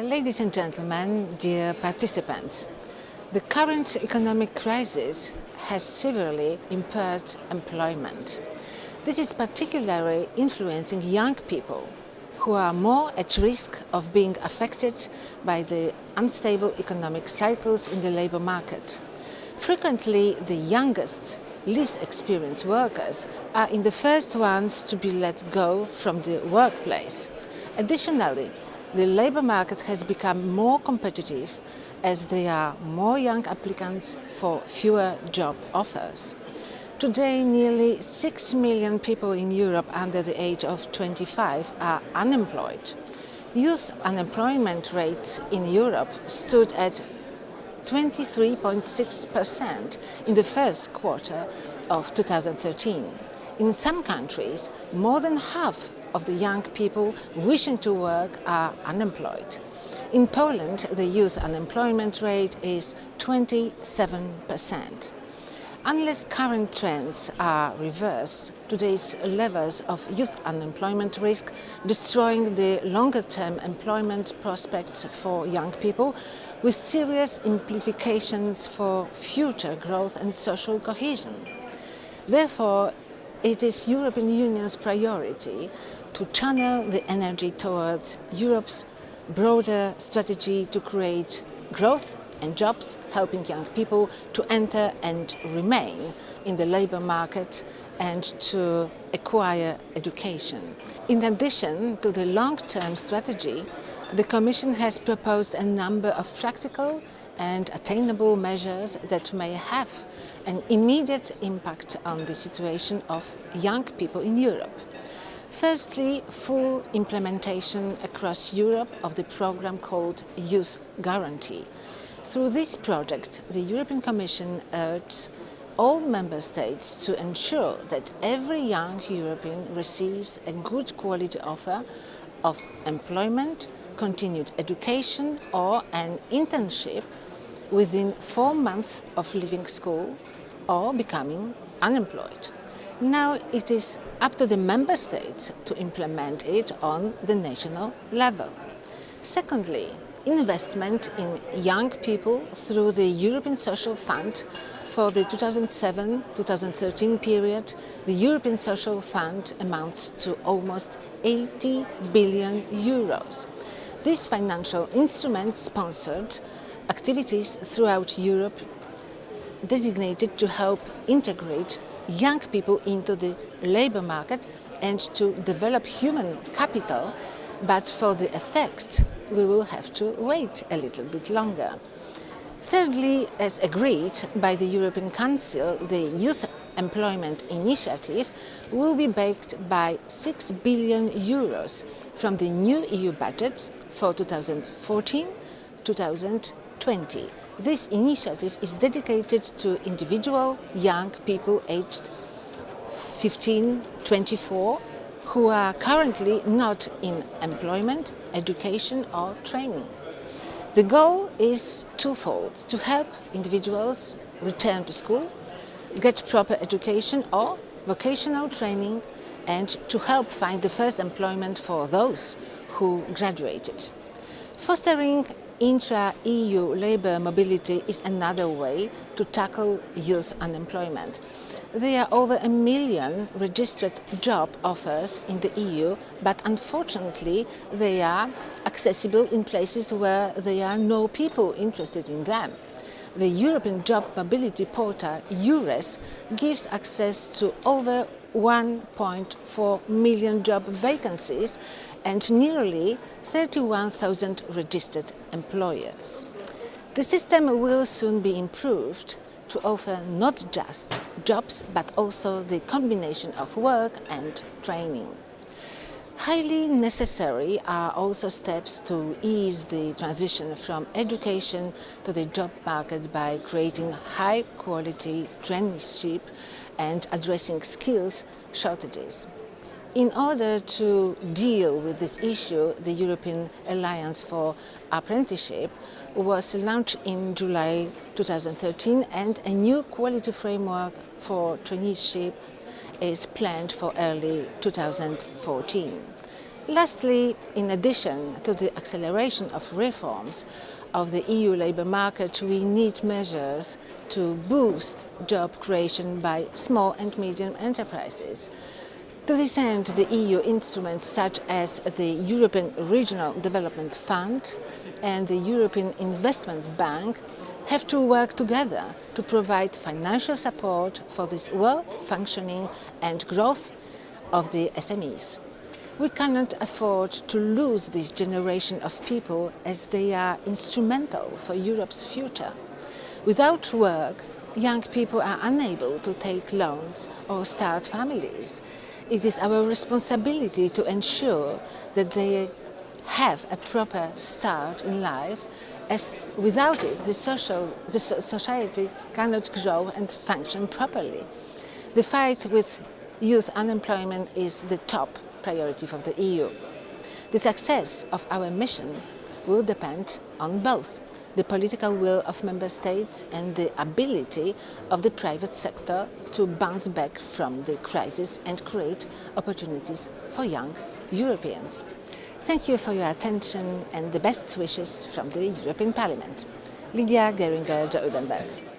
Ladies and gentlemen, dear participants, the current economic crisis has severely impaired employment. This is particularly influencing young people who are more at risk of being affected by the unstable economic cycles in the labor market. Frequently, the youngest, least experienced workers are the first ones to be let go from the workplace. Additionally, the labor market has become more competitive as there are more young applicants for fewer job offers. Today, nearly 6 million people in Europe under the age of 25 are unemployed. Youth unemployment rates in Europe stood at 23.6% in the first quarter of 2013. In some countries, more than half of the young people wishing to work are unemployed. In Poland, the youth unemployment rate is 27%. Unless current trends are reversed, today's levels of youth unemployment risk destroying the longer-term employment prospects for young people, with serious implications for future growth and social cohesion. Therefore, it is European Union's priority to channel the energy towards Europe's broader strategy to create growth and jobs, helping young people to enter and remain in the labor market and to acquire education. In addition to the long-term strategy, the Commission has proposed a number of practical and attainable measures that may have an immediate impact on the situation of young people in Europe. Firstly, full implementation across Europe of the program called Youth Guarantee. Through this project, the European Commission urged all member states to ensure that every young European receives a good quality offer of employment, continued education or an internship within 4 months of leaving school or becoming unemployed. Now it is up to the member states to implement it on the national level. Secondly, investment in young people through the European Social Fund. For the 2007-2013 period, the European Social Fund amounts to almost 80 billion euros. This financial instrument sponsored activities throughout Europe designated to help integrate young people into the labor market and to develop human capital, but for the effects we will have to wait a little bit longer. Thirdly, as agreed by the European Council, the Youth Employment Initiative will be backed by 6 billion euros from the new EU budget for 2014-2020. This initiative is dedicated to individual young people aged 15-24 who are currently not in employment, education or training. The goal is twofold: to help individuals return to school, get proper education or vocational training, and to help find the first employment for those who graduated. Fostering intra-EU labour mobility is another way to tackle youth unemployment. There are over 1 million registered job offers in the EU, but unfortunately they are accessible in places where there are no people interested in them. The European Job Mobility Portal, EURES, gives access to over 1.4 million job vacancies and nearly 31,000 registered employers. The system will soon be improved to offer not just jobs but also the combination of work and training. Highly necessary are also steps to ease the transition from education to the job market by creating high-quality traineeship and addressing skills shortages. In order to deal with this issue, the European Alliance for Apprenticeship was launched in July 2013 and a new quality framework for traineeship is planned for early 2014. Lastly, in addition to the acceleration of reforms of the EU labour market, we need measures to boost job creation by small and medium enterprises. To this end, the EU instruments such as the European Regional Development Fund and the European Investment Bank have to work together to provide financial support for this well-functioning and growth of the SMEs. We cannot afford to lose this generation of people as they are instrumental for Europe's future. Without work, young people are unable to take loans or start families. It is our responsibility to ensure that they have a proper start in life, as without it the society cannot grow and function properly. The fight with youth unemployment is the top priority for the EU. The success of our mission will depend on both the political will of member states and the ability of the private sector to bounce back from the crisis and create opportunities for young Europeans. Thank you for your attention and the best wishes from the European Parliament. Lidia Geringer-Jodenberg.